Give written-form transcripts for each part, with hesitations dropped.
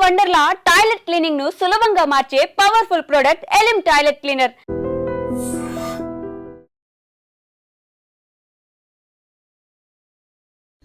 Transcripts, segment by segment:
Wonderla toilet cleaning ను సులభంగా మార్చే powerful product Elim toilet cleaner.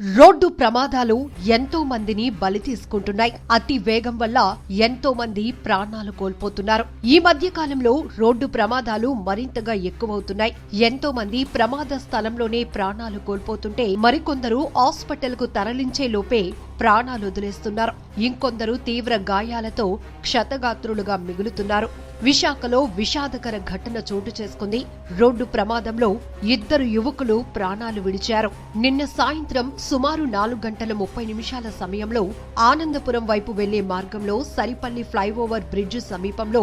Road ప్రమాదాలు ఎంతో మందిని బలి తీసుకుంటున్నాయి. అతి వేగం వల్ల ఎంతో మంది ప్రాణాలు కోల్పోతున్నారు. ఈ మధ్య కాలంలో రోడ్డు ప్రమాదాలు మరింతగా ఎక్కువవుతున్నాయి. ఎంతో మంది ప్రమాద స్థలంలోనే ప్రాణాలు కోల్పోతుంటే మరికొందరు హాస్పిటల్ కు తరలించే లోపే ప్రాణాలు వదిలేస్తున్నారు. ఇంకొందరు తీవ్ర గాయాలతో క్షతగాత్రులుగా మిగులుతున్నారు. విశాఖలో విషాదకర ఘటన చోటు చేసుకుంది. రోడ్డు ప్రమాదంలో 2 యువకులు ప్రాణాలు విడిచారు. నిన్న సాయంత్రం సుమారు 4:30 సమయంలో ఆనందపురం వైపు వెళ్లే మార్గంలో సరిపల్లి ఫ్లైఓవర్ బ్రిడ్జ్ సమీపంలో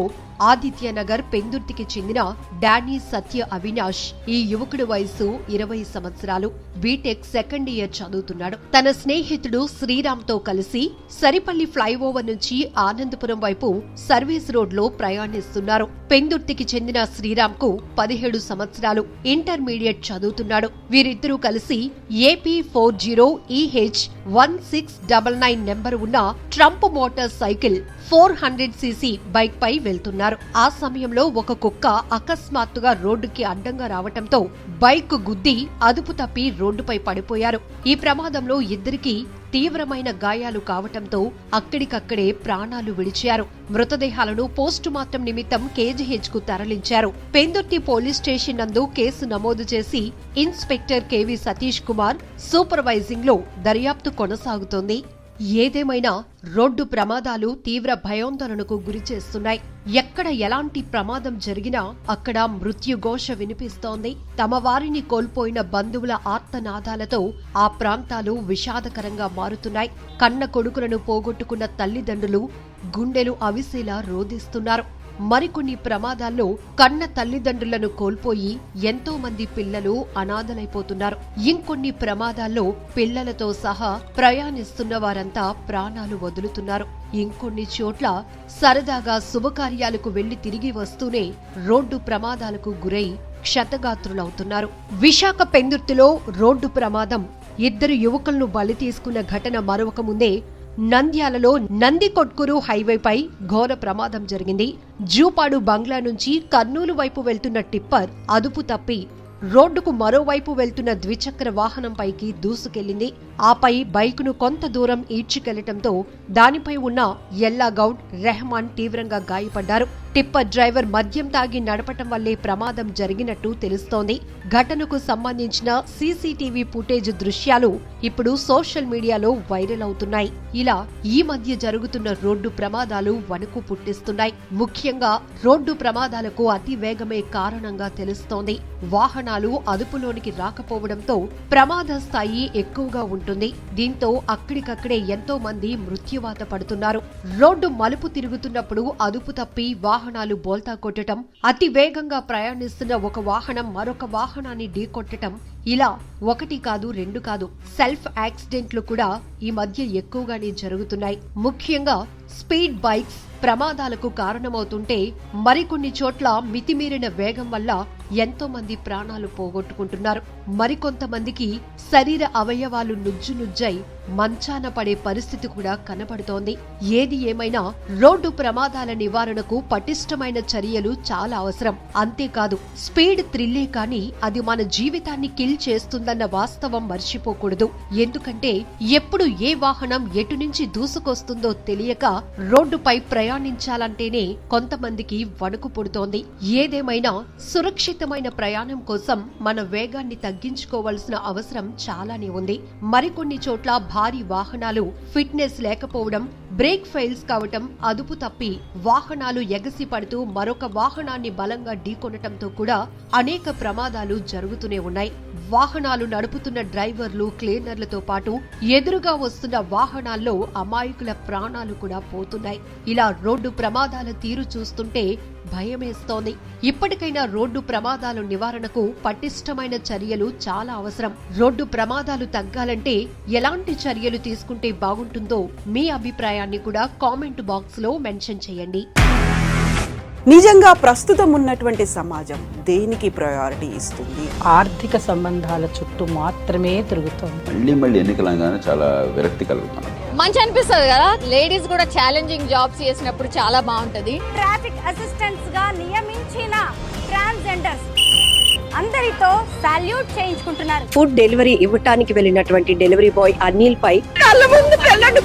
ఆదిత్యనగర్ పెందుర్తికి చెందిన డానీ సత్య అవినాష్ ఈ యువకుడి వయసు 20 సంవత్సరాలు. బీటెక్ సెకండ్ ఇయర్ చదువుతున్నాడు. తన స్నేహితుడు శ్రీరామ్తో కలిసి సరిపల్లి ఫ్లైఓవర్ నుంచి ఆనందపురం వైపు సర్వీస్ రోడ్ లో ప్రయాణిస్తున్నారు. పెందుర్తికి చెందిన శ్రీరామ్ కు 17 సంవత్సరాలు, ఇంటర్మీడియట్ చదువుతున్నాడు. వీరిద్దరూ కలిసి ఏపీ 40EH1699 నెంబర్ ఉన్న Triumph motorcycle 400cc bike పై వెళ్తున్నారు. ఆ సమయంలో ఒక కుక్క అకస్మాత్తుగా రోడ్డుకి అడ్డంగా రావటంతో బైక్ గుద్ది అదుపు తప్పి రోడ్డుపై పడిపోయారు. ఈ ప్రమాదంలో ఇద్దరికీ తీవ్రమైన గాయాలు కావటంతో అక్కడికక్కడే ప్రాణాలు విడిచారు. మృతదేహాలను పోస్టుమార్టం నిమిత్తం కేజీహెచ్ కు తరలించారు. పెందుర్తి పోలీస్ స్టేషన్ నందు కేసు నమోదు చేసి inspector KV Satish Kumar supervising లో దర్యాప్తు కొనసాగుతోంది. ఏదేమైనా రోడ్డు ప్రమాదాలు తీవ్ర భయాందోళనకు గురిచేస్తున్నాయి. ఎక్కడ ఎలాంటి ప్రమాదం జరిగినా అక్కడ మృత్యుఘోష వినిపిస్తోంది. తమ వారిని కోల్పోయిన బంధువుల ఆర్తనాదాలతో ఆ ప్రాంతాలు విషాదకరంగా మారుతున్నాయి. కన్న కొడుకులను పోగొట్టుకున్న తల్లిదండ్రులు గుండెలు అవిసేలా రోదిస్తున్నారు. మరికొన్ని ప్రమాదాల్లో కన్న తల్లిదండ్రులను కోల్పోయి ఎంతో మంది పిల్లలు అనాథలైపోతున్నారు. ఇంకొన్ని ప్రమాదాల్లో పిల్లలతో సహా ప్రయాణిస్తున్న వారంతా ప్రాణాలు వదులుతున్నారు. ఇంకొన్ని చోట్ల సరదాగా శుభకార్యాలకు వెళ్లి తిరిగి వస్తూనే రోడ్డు ప్రమాదాలకు గురై క్షతగాత్రులవుతున్నారు. విశాఖ పెందుర్తిలో రోడ్డు ప్రమాదం 2 యువకులను బలి తీసుకున్న ఘటన మరొక ముందే నంద్యాలలో నందికొట్కూరు హైవేపై ఘోర ప్రమాదం జరిగింది. జూపాడు బంగ్లా నుంచి కర్నూలు వైపు వెళ్తున్న టిప్పర్ అదుపు తప్పి రోడ్డుకు మరోవైపు వెళ్తున్న ద్విచక్ర వాహనంపైకి దూసుకెళ్లింది. ఆపై బైకును కొంత దూరం ఈడ్చుకెళ్లటంతో దానిపై ఉన్న ఎల్లాగౌడ్, రెహమాన్ తీవ్రంగా గాయపడ్డారు. టిప్పర్ డ్రైవర్ మద్యం తాగి నడపటం వల్లే ప్రమాదం జరిగినట్టు తెలుస్తోంది. ఘటనకు సంబంధించిన సీసీటీవీ ఫుటేజ్ దృశ్యాలు ఇప్పుడు సోషల్ మీడియాలో వైరల్ అవుతున్నాయి. ఇలా ఈ మధ్య జరుగుతున్న రోడ్డు ప్రమాదాలు వణుకు పుట్టిస్తున్నాయి. ముఖ్యంగా రోడ్డు ప్రమాదాలకు అతి వేగమే కారణంగా తెలుస్తోంది. వాహనాలు అదుపులోనికి రాకపోవడంతో ప్రమాద స్థాయి ఎక్కువగా ఉంటుంది. దీంతో అక్కడికక్కడే ఎంతో మంది మృత్యువాత పడుతున్నారు. రోడ్డు మలుపు తిరుగుతున్నప్పుడు అదుపు తప్పి వాహనాలు బోల్తా కొట్టడం, అతి వేగంగా ప్రయాణిస్తున్న ఒక వాహనం మరొక వాహనాన్ని ఢీకొట్టడం, ఇలా 1 కాదు 2 కాదు సెల్ఫ్ యాక్సిడెంట్లు కూడా ఈ మధ్య ఎక్కువగానే జరుగుతున్నాయి. ముఖ్యంగా స్పీడ్ బైక్స్ ప్రమాదాలకు కారణమవుతుంటే మరికొన్ని చోట్ల మితిమీరిన వేగం వల్ల ఎంతో మంది ప్రాణాలు పోగొట్టుకుంటున్నారు. మరికొంతమందికి శరీర అవయవాలు నుజ్జునుజ్జై మంచాన పడే పరిస్థితి కూడా కనబడుతోంది. ఏది ఏమైనా రోడ్డు ప్రమాదాల నివారణకు పటిష్టమైన చర్యలు చాలా అవసరం. అంతేకాదు స్పీడ్ థ్రిల్లే కానీ అది మన జీవితాన్ని కిల్ చేస్తుందన్న వాస్తవం మర్చిపోకూడదు. ఎందుకంటే ఎప్పుడు ఏ వాహనం ఎటు నుంచి దూసుకొస్తుందో తెలియక రోడ్డుపై ప్రయాణించాలంటేనే కొంతమందికి వణుకు పుడుతోంది. ఏదేమైనా సురక్షితమైన ప్రయాణం కోసం మన వేగాన్ని తగ్గించుకోవాల్సిన అవసరం చాలానే ఉంది. మరికొన్ని చోట్ల భారీ వాహనాలు ఫిట్నెస్ లేకపోవడం, బ్రేక్ ఫెయిల్స్ కావటం, అదుపు తప్పి వాహనాలు ఎగసి పడుతూ మరొక వాహనాన్ని బలంగా ఢీకొనటంతో కూడా అనేక ప్రమాదాలు జరుగుతూనే ఉన్నాయి. వాహనాలు నడుపుతున్న డ్రైవర్లు, క్లీనర్లతో పాటు ఎదురుగా వస్తున్న వాహనాల్లో అమాయకుల ప్రాణాలు కూడా పోతున్నాయి. ఇలా రోడ్డు ప్రమాదాల తీరు చూస్తుంటే భయమేస్తోంది. ఇప్పటికైనా రోడ్డు ప్రమాదాల నివారణకు పటిష్టమైన చర్యలు చాలా అవసరం. రోడ్డు ప్రమాదాలు తగ్గాలంటే ఎలాంటి చర్యలు తీసుకుంటే బాగుంటుందో మీ అభిప్రాయాన్ని కూడా కామెంట్ బాక్స్ లో మెన్షన్ చేయండి. నిజంగా ప్రస్తుతం ఉన్నటువంటి సమాజం దేనికి ప్రయారిటీ ఇస్తుంది? ఆర్థిక సంబంధాల చుట్టూ మాత్రమే తిరుగుతోంది. మళ్ళీ ఎన్నికలంగానే చాలా విరక్తి కలుగుతాను. మంచి అనిపిస్తుంది కదా. లేడీస్ కూడా ఛాలెంజింగ్ జాబ్స్ చేసినప్పుడు చాలా బాగుంటది. ట్రాఫిక్ అసిస్టెంట్స్ గా నియమించిన ట్రాన్స్జెండర్స్ అందరితో సాల్యూట్ చేయించుకుంటున్నారు. ఫుడ్ డెలివరీ ఇవ్వటానికి వెళ్ళినటువంటి డెలివరీ బాయ్ అనిల్ పై కళ్ళ ముందు పెళ్ళండి